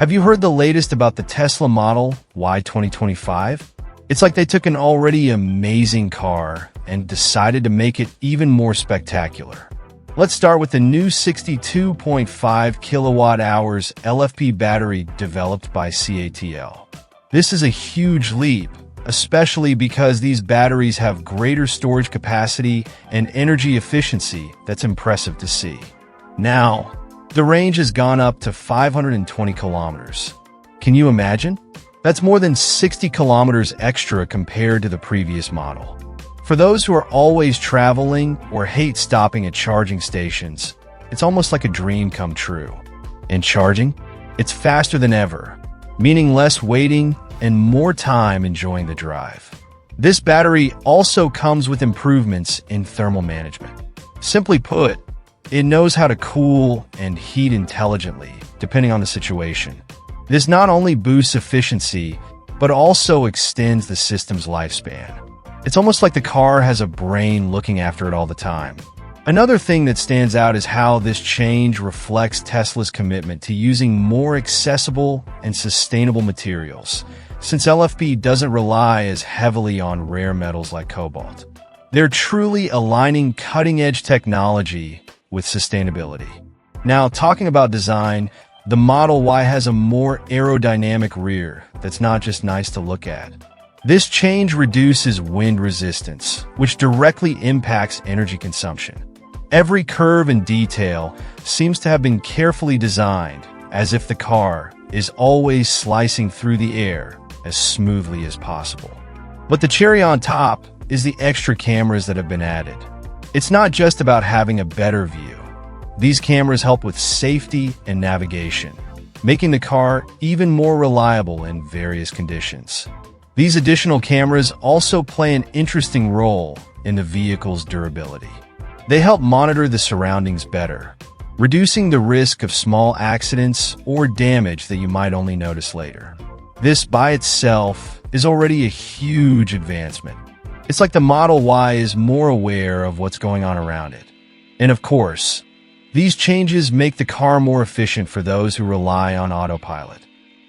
Have you heard the latest about the Tesla Model Y 2025? It's like they took an already amazing car and decided to make it even more spectacular. Let's start with the new 62.5 kilowatt hours LFP battery developed by CATL. This is a huge leap, especially because these batteries have greater storage capacity and energy efficiency that's impressive to see. Now, the range has gone up to 520 kilometers. Can you imagine? That's more than 60 kilometers extra compared to the previous model. For those who are always traveling or hate stopping at charging stations, it's almost like a dream come true. And charging? It's faster than ever, meaning less waiting and more time enjoying the drive. This battery also comes with improvements in thermal management. Simply put, it knows how to cool and heat intelligently, depending on the situation. This not only boosts efficiency, but also extends the system's lifespan. It's almost like the car has a brain looking after it all the time. Another thing that stands out is how this change reflects Tesla's commitment to using more accessible and sustainable materials, since LFP doesn't rely as heavily on rare metals like cobalt. They're truly aligning cutting-edge technology with sustainability. Now, talking about design, the Model Y has a more aerodynamic rear that's not just nice to look at. This change reduces wind resistance, which directly impacts energy consumption. Every curve and detail seems to have been carefully designed, as if the car is always slicing through the air as smoothly as possible. But the cherry on top is the extra cameras that have been added. It's not just about having a better view. These cameras help with safety and navigation, making the car even more reliable in various conditions. These additional cameras also play an interesting role in the vehicle's durability. They help monitor the surroundings better, reducing the risk of small accidents or damage that you might only notice later. This by itself is already a huge advancement. It's like the Model Y is more aware of what's going on around it. And of course, these changes make the car more efficient for those who rely on autopilot.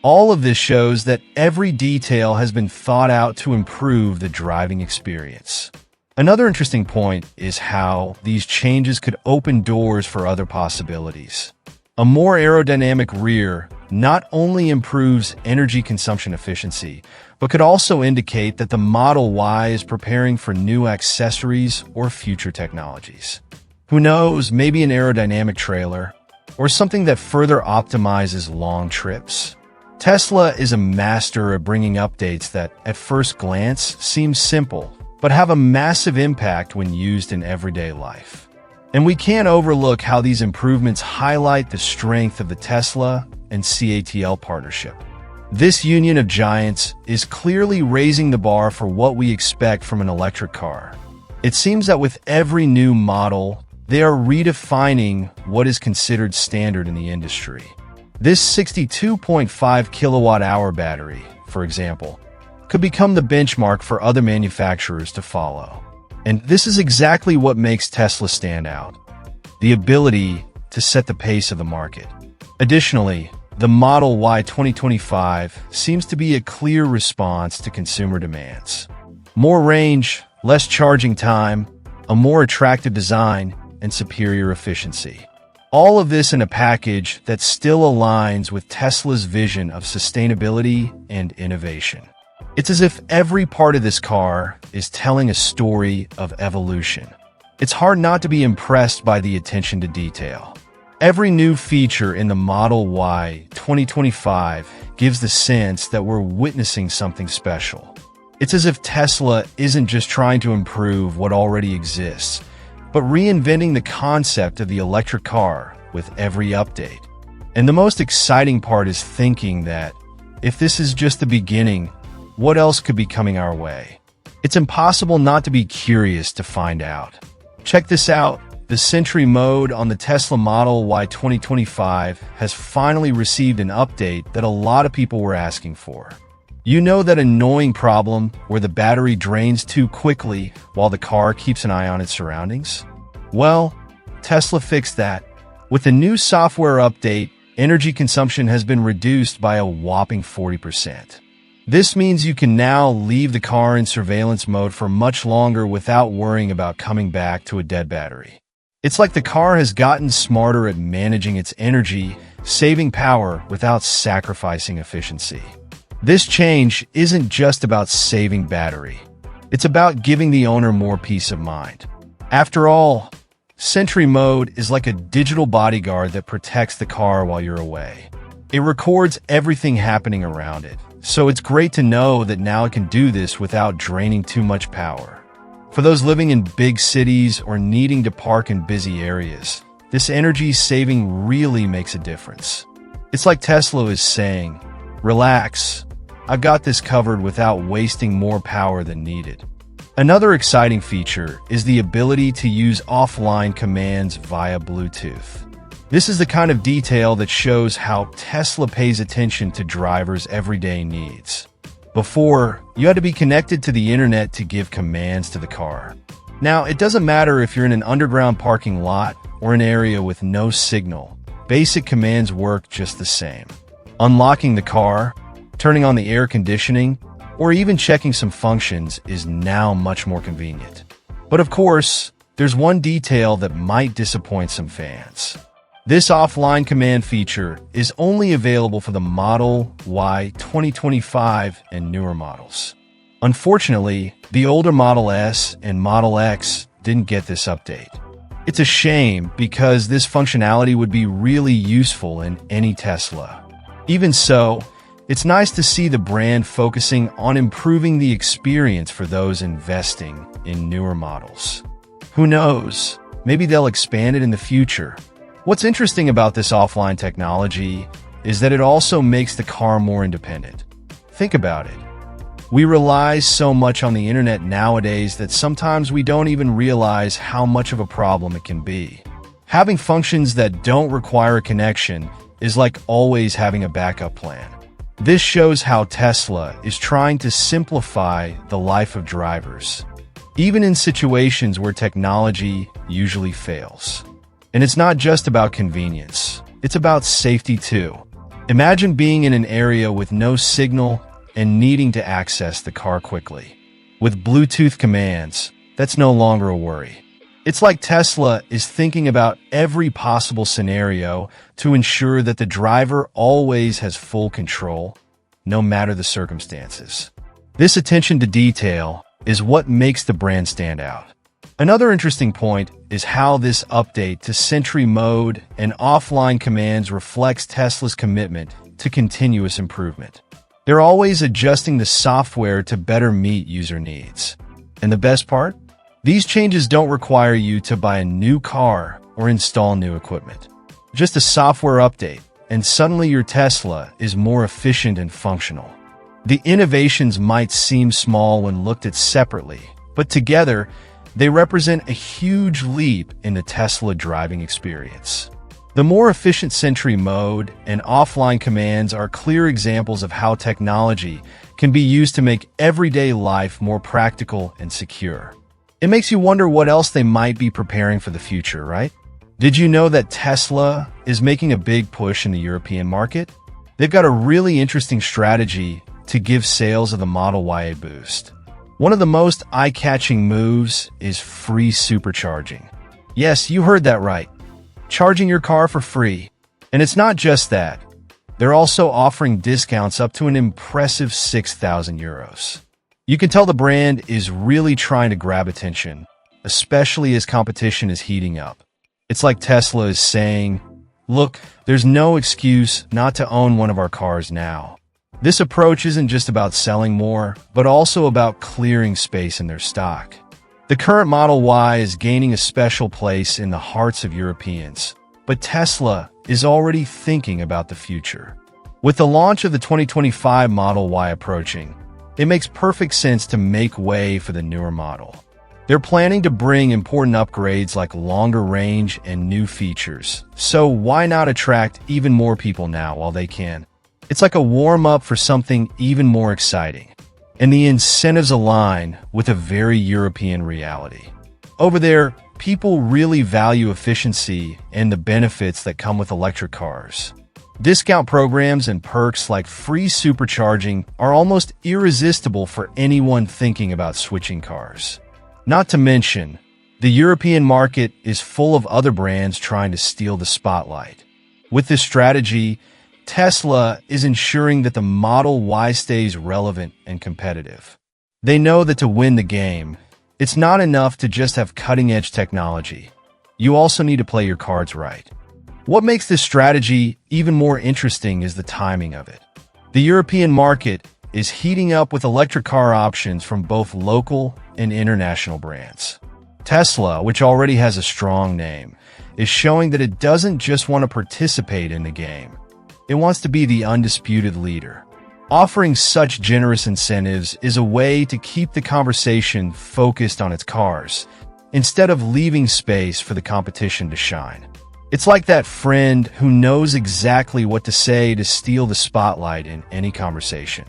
All of this shows that every detail has been thought out to improve the driving experience. Another interesting point is how these changes could open doors for other possibilities. A more aerodynamic rear not only improves energy consumption efficiency, but could also indicate that the Model Y is preparing for new accessories or future technologies. Who knows, maybe an aerodynamic trailer, or something that further optimizes long trips. Tesla is a master at bringing updates that, at first glance, seem simple, but have a massive impact when used in everyday life. And we can't overlook how these improvements highlight the strength of the Tesla and CATL partnership. This union of giants is clearly raising the bar for what we expect from an electric car. It seems that with every new model, they are redefining what is considered standard in the industry. This 62.5 kilowatt-hour battery, for example, could become the benchmark for other manufacturers to follow. And this is exactly what makes Tesla stand out: the ability to set the pace of the market. Additionally, the Model Y 2025 seems to be a clear response to consumer demands. More range, less charging time, a more attractive design, and superior efficiency. All of this in a package that still aligns with Tesla's vision of sustainability and innovation. It's as if every part of this car is telling a story of evolution. It's hard not to be impressed by the attention to detail. Every new feature in the Model Y 2025 gives the sense that we're witnessing something special. It's as if Tesla isn't just trying to improve what already exists, but reinventing the concept of the electric car with every update. And the most exciting part is thinking that, if this is just the beginning, what else could be coming our way? It's impossible not to be curious to find out. Check this out. The Sentry mode on the Tesla Model Y 2025 has finally received an update that a lot of people were asking for. You know that annoying problem where the battery drains too quickly while the car keeps an eye on its surroundings? Well, Tesla fixed that. With the new software update, energy consumption has been reduced by a whopping 40%. This means you can now leave the car in surveillance mode for much longer without worrying about coming back to a dead battery. It's like the car has gotten smarter at managing its energy, saving power without sacrificing efficiency. This change isn't just about saving battery. It's about giving the owner more peace of mind. After all, Sentry mode is like a digital bodyguard that protects the car while you're away. It records everything happening around it, so it's great to know that now it can do this without draining too much power. For those living in big cities or needing to park in busy areas, this energy saving really makes a difference. It's like Tesla is saying, "Relax, I've got this covered without wasting more power than needed." Another exciting feature is the ability to use offline commands via Bluetooth. This is the kind of detail that shows how Tesla pays attention to drivers' everyday needs. Before, you had to be connected to the internet to give commands to the car. Now, it doesn't matter if you're in an underground parking lot or an area with no signal. Basic commands work just the same. Unlocking the car, turning on the air conditioning, or even checking some functions is now much more convenient. But of course, there's one detail that might disappoint some fans. This offline command feature is only available for the Model Y 2025 and newer models. Unfortunately, the older Model S and Model X didn't get this update. It's a shame because this functionality would be really useful in any Tesla. Even so, it's nice to see the brand focusing on improving the experience for those investing in newer models. Who knows? Maybe they'll expand it in the future. What's interesting about this offline technology is that it also makes the car more independent. Think about it. We rely so much on the internet nowadays that sometimes we don't even realize how much of a problem it can be. Having functions that don't require a connection is like always having a backup plan. This shows how Tesla is trying to simplify the life of drivers, even in situations where technology usually fails. And it's not just about convenience, it's about safety too. Imagine being in an area with no signal and needing to access the car quickly. With Bluetooth commands, that's no longer a worry. It's like Tesla is thinking about every possible scenario to ensure that the driver always has full control, no matter the circumstances. This attention to detail is what makes the brand stand out. Another interesting point is how this update to Sentry mode and offline commands reflects Tesla's commitment to continuous improvement. They're always adjusting the software to better meet user needs. And the best part? These changes don't require you to buy a new car or install new equipment. Just a software update, and suddenly your Tesla is more efficient and functional. The innovations might seem small when looked at separately, but together, they represent a huge leap in the Tesla driving experience. The more efficient Sentry mode and offline commands are clear examples of how technology can be used to make everyday life more practical and secure. It makes you wonder what else they might be preparing for the future, right? Did you know that Tesla is making a big push in the European market? They've got a really interesting strategy to give sales of the Model Y a boost. One of the most eye-catching moves is free supercharging. Yes, you heard that right. Charging your car for free. And it's not just that. They're also offering discounts up to an impressive 6,000 euros. You can tell the brand is really trying to grab attention, especially as competition is heating up. It's like Tesla is saying, look, there's no excuse not to own one of our cars now. This approach isn't just about selling more, but also about clearing space in their stock. The current Model Y is gaining a special place in the hearts of Europeans, but Tesla is already thinking about the future. With the launch of the 2025 Model Y approaching, it makes perfect sense to make way for the newer model. They're planning to bring important upgrades like longer range and new features, so why not attract even more people now while they can? It's like a warm-up for something even more exciting. And the incentives align with a very European reality. Over there, people really value efficiency and the benefits that come with electric cars. Discount programs and perks like free supercharging are almost irresistible for anyone thinking about switching cars. Not to mention, the European market is full of other brands trying to steal the spotlight. With this strategy, Tesla is ensuring that the Model Y stays relevant and competitive. They know that to win the game, it's not enough to just have cutting-edge technology. You also need to play your cards right. What makes this strategy even more interesting is the timing of it. The European market is heating up with electric car options from both local and international brands. Tesla, which already has a strong name, is showing that it doesn't just want to participate in the game. It wants to be the undisputed leader. Offering such generous incentives is a way to keep the conversation focused on its cars, instead of leaving space for the competition to shine. It's like that friend who knows exactly what to say to steal the spotlight in any conversation.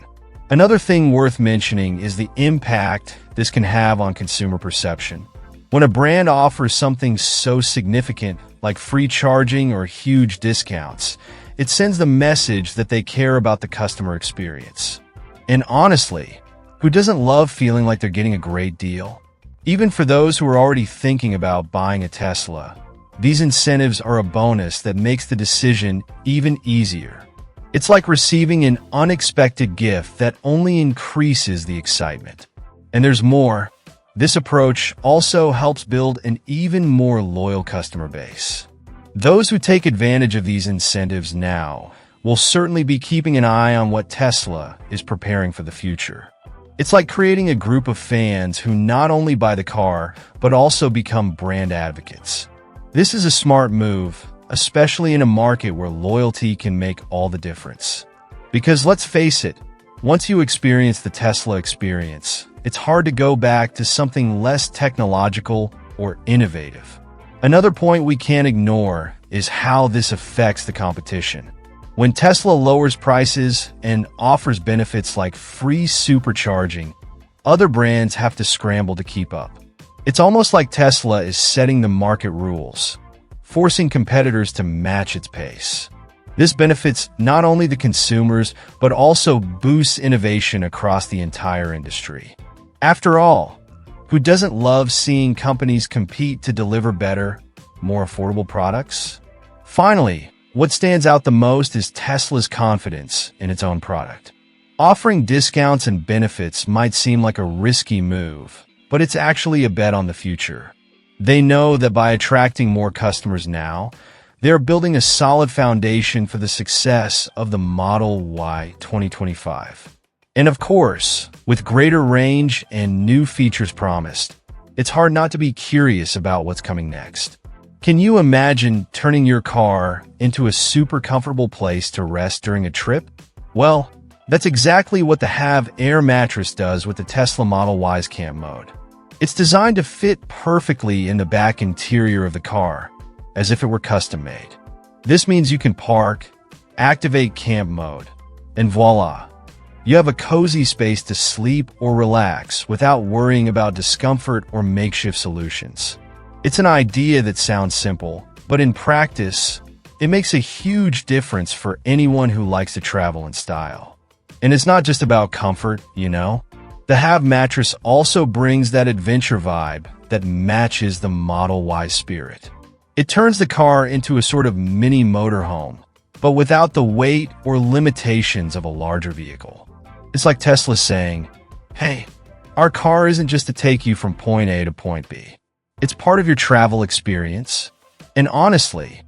Another thing worth mentioning is the impact this can have on consumer perception. When a brand offers something so significant, like free charging or huge discounts, it sends the message that they care about the customer experience. And honestly, who doesn't love feeling like they're getting a great deal? Even for those who are already thinking about buying a Tesla, these incentives are a bonus that makes the decision even easier. It's like receiving an unexpected gift that only increases the excitement. And there's more. This approach also helps build an even more loyal customer base. Those who take advantage of these incentives now will certainly be keeping an eye on what Tesla is preparing for the future. It's like creating a group of fans who not only buy the car, but also become brand advocates. This is a smart move, especially in a market where loyalty can make all the difference. Because let's face it, once you experience the Tesla experience, it's hard to go back to something less technological or innovative. Another point we can't ignore is how this affects the competition. When Tesla lowers prices and offers benefits like free supercharging, other brands have to scramble to keep up. It's almost like Tesla is setting the market rules, forcing competitors to match its pace. This benefits not only the consumers, but also boosts innovation across the entire industry. After all, who doesn't love seeing companies compete to deliver better, more affordable products? Finally, what stands out the most is Tesla's confidence in its own product. Offering discounts and benefits might seem like a risky move, but it's actually a bet on the future. They know that by attracting more customers now, they're building a solid foundation for the success of the Model Y 2025. And of course, with greater range and new features promised, it's hard not to be curious about what's coming next. Can you imagine turning your car into a super comfortable place to rest during a trip? Well, that's exactly what the HAVBE mattress does with the Tesla Model Y's camp mode. It's designed to fit perfectly in the back interior of the car, as if it were custom-made. This means you can park, activate camp mode, and voila! You have a cozy space to sleep or relax without worrying about discomfort or makeshift solutions. It's an idea that sounds simple, but in practice, it makes a huge difference for anyone who likes to travel in style. And it's not just about comfort, you know? The HAVBE mattress also brings that adventure vibe that matches the Model Y spirit. It turns the car into a sort of mini motorhome, but without the weight or limitations of a larger vehicle. It's like Tesla saying, hey, our car isn't just to take you from point A to point B. It's part of your travel experience. And honestly,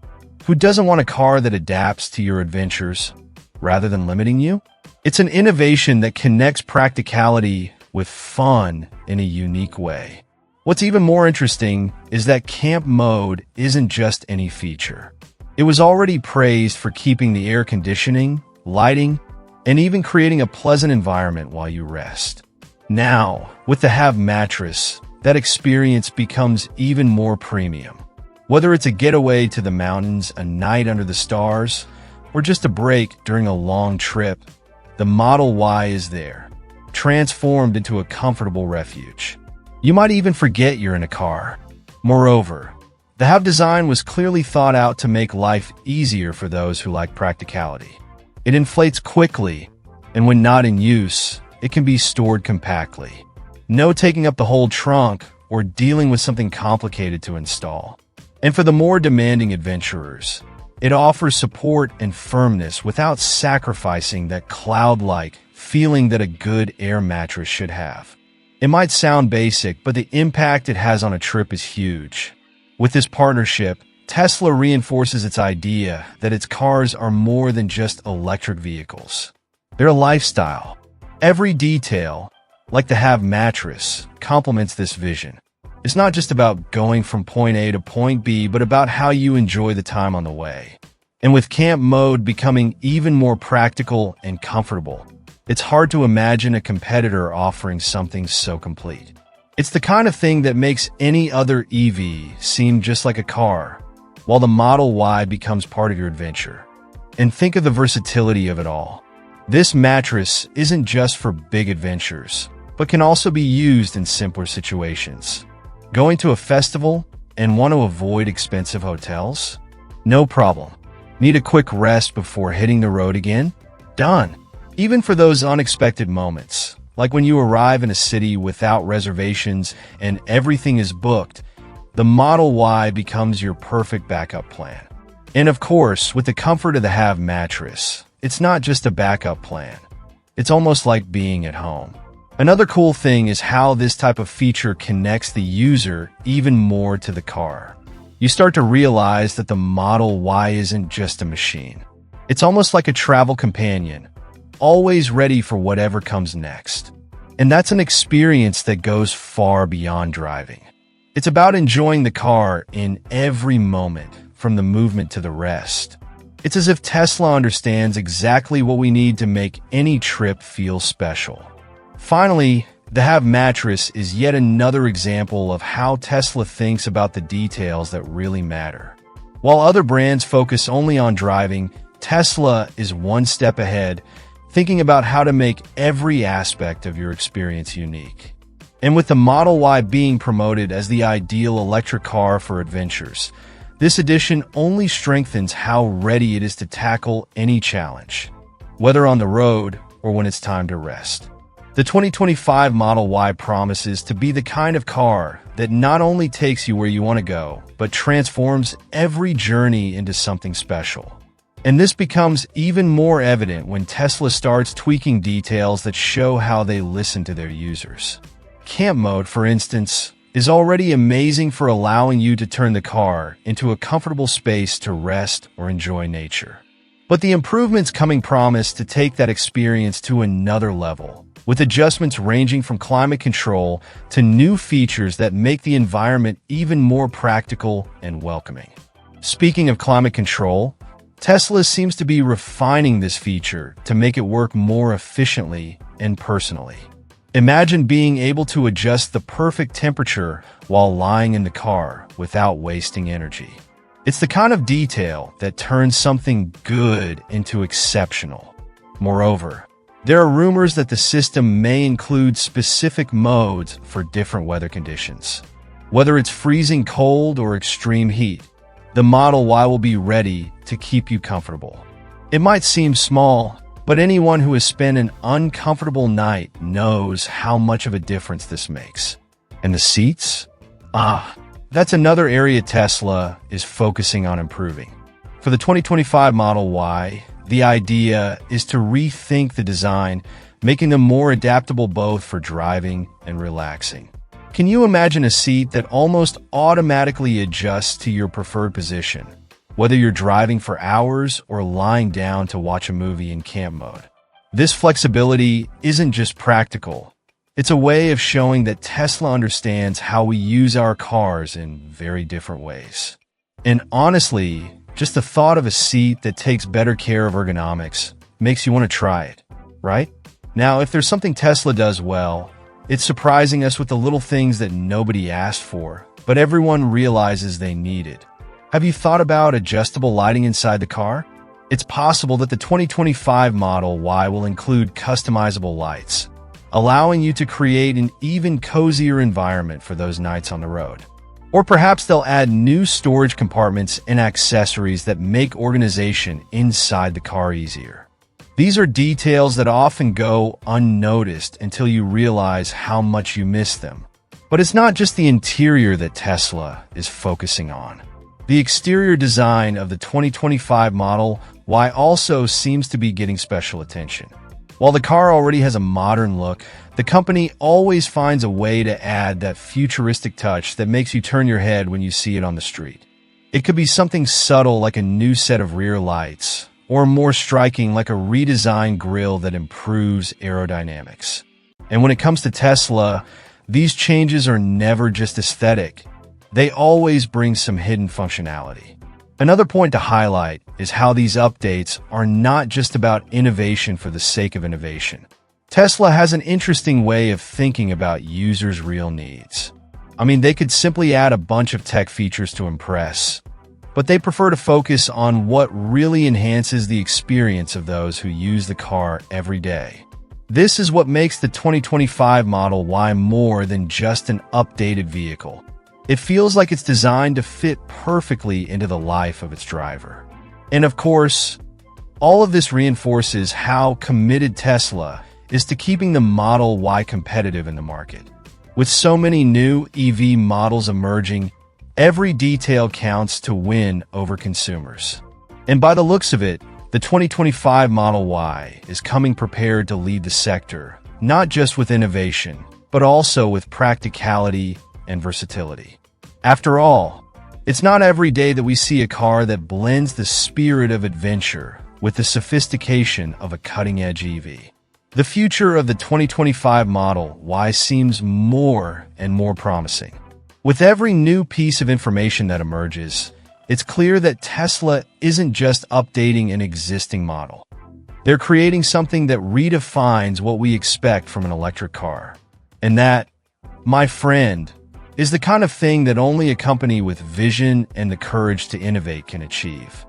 who doesn't want a car that adapts to your adventures rather than limiting you? It's an innovation that connects practicality with fun in a unique way. What's even more interesting is that camp mode isn't just any feature. It was already praised for keeping the air conditioning, lighting, and even creating a pleasant environment while you rest. Now, with the HAVBE mattress, that experience becomes even more premium. Whether it's a getaway to the mountains, a night under the stars, or just a break during a long trip, the Model Y is there, transformed into a comfortable refuge. You might even forget you're in a car. Moreover, The HAVBE design was clearly thought out to make life easier for those who like practicality. It inflates quickly, and when not in use, it can be stored compactly. No taking up the whole trunk or dealing with something complicated to install. And for the more demanding adventurers, it offers support and firmness without sacrificing that cloud-like feeling that a good air mattress should have. It might sound basic, but the impact it has on a trip is huge. With this partnership, Tesla reinforces its idea that its cars are more than just electric vehicles. They're a lifestyle. Every detail, like the HAVBE mattress, complements this vision. It's not just about going from point A to point B, but about how you enjoy the time on the way. And with camp mode becoming even more practical and comfortable, it's hard to imagine a competitor offering something so complete. It's the kind of thing that makes any other EV seem just like a car, while the Model Y becomes part of your adventure. And think of the versatility of it all. This mattress isn't just for big adventures, but can also be used in simpler situations. Going to a festival and want to avoid expensive hotels? No problem. Need a quick rest before hitting the road again? Done. Even for those unexpected moments, like when you arrive in a city without reservations and everything is booked, the Model Y becomes your perfect backup plan. And of course, with the comfort of the HAVBE mattress, it's not just a backup plan. It's almost like being at home. Another cool thing is how this type of feature connects the user even more to the car. You start to realize that the Model Y isn't just a machine. It's almost like a travel companion, always ready for whatever comes next. And that's an experience that goes far beyond driving. It's about enjoying the car in every moment, from the movement to the rest. It's as if Tesla understands exactly what we need to make any trip feel special. Finally, the HAVBE mattress is yet another example of how Tesla thinks about the details that really matter. While other brands focus only on driving, Tesla is one step ahead, thinking about how to make every aspect of your experience unique. And with the Model Y being promoted as the ideal electric car for adventures, this addition only strengthens how ready it is to tackle any challenge, whether on the road or when it's time to rest. The 2025 Model Y promises to be the kind of car that not only takes you where you want to go, but transforms every journey into something special. And this becomes even more evident when Tesla starts tweaking details that show how they listen to their users. Camp mode, for instance, is already amazing for allowing you to turn the car into a comfortable space to rest or enjoy nature. But the improvements coming promise to take that experience to another level, with adjustments ranging from climate control to new features that make the environment even more practical and welcoming. Speaking of climate control, Tesla seems to be refining this feature to make it work more efficiently and personally. Imagine being able to adjust the perfect temperature while lying in the car without wasting energy. It's the kind of detail that turns something good into exceptional. Moreover, there are rumors that the system may include specific modes for different weather conditions. Whether it's freezing cold or extreme heat, the Model Y will be ready to keep you comfortable. It might seem small, but anyone who has spent an uncomfortable night knows how much of a difference this makes. And the seats? That's another area Tesla is focusing on improving. For the 2025 Model Y, the idea is to rethink the design, making them more adaptable both for driving and relaxing. Can you imagine a seat that almost automatically adjusts to your preferred position, whether you're driving for hours or lying down to watch a movie in camp mode? This flexibility isn't just practical. It's a way of showing that Tesla understands how we use our cars in very different ways. And honestly, just the thought of a seat that takes better care of ergonomics makes you want to try it, right? Now, if there's something Tesla does well, it's surprising us with the little things that nobody asked for, but everyone realizes they need it. Have you thought about adjustable lighting inside the car? It's possible that the 2025 Model Y will include customizable lights, allowing you to create an even cozier environment for those nights on the road. Or perhaps they'll add new storage compartments and accessories that make organization inside the car easier. These are details that often go unnoticed until you realize how much you miss them. But it's not just the interior that Tesla is focusing on. The exterior design of the 2025 Model Y also seems to be getting special attention. While the car already has a modern look, the company always finds a way to add that futuristic touch that makes you turn your head when you see it on the street. It could be something subtle like a new set of rear lights, or more striking like a redesigned grille that improves aerodynamics. And when it comes to Tesla, these changes are never just aesthetic. They always bring some hidden functionality. Another point to highlight is how these updates are not just about innovation for the sake of innovation. Tesla has an interesting way of thinking about users' real needs. I mean, they could simply add a bunch of tech features to impress, but they prefer to focus on what really enhances the experience of those who use the car every day. This is what makes the 2025 Model Y more than just an updated vehicle. It feels like it's designed to fit perfectly into the life of its driver. And of course, all of this reinforces how committed Tesla is to keeping the Model Y competitive in the market. With so many new EV models emerging, every detail counts to win over consumers. And by the looks of it, the 2025 Model Y is coming prepared to lead the sector, not just with innovation, but also with practicality and versatility. After all, it's not every day that we see a car that blends the spirit of adventure with the sophistication of a cutting-edge EV. The future of the 2025 Model Y seems more and more promising. With every new piece of information that emerges, it's clear that Tesla isn't just updating an existing model. They're creating something that redefines what we expect from an electric car. And that, my friend, is the kind of thing that only a company with vision and the courage to innovate can achieve.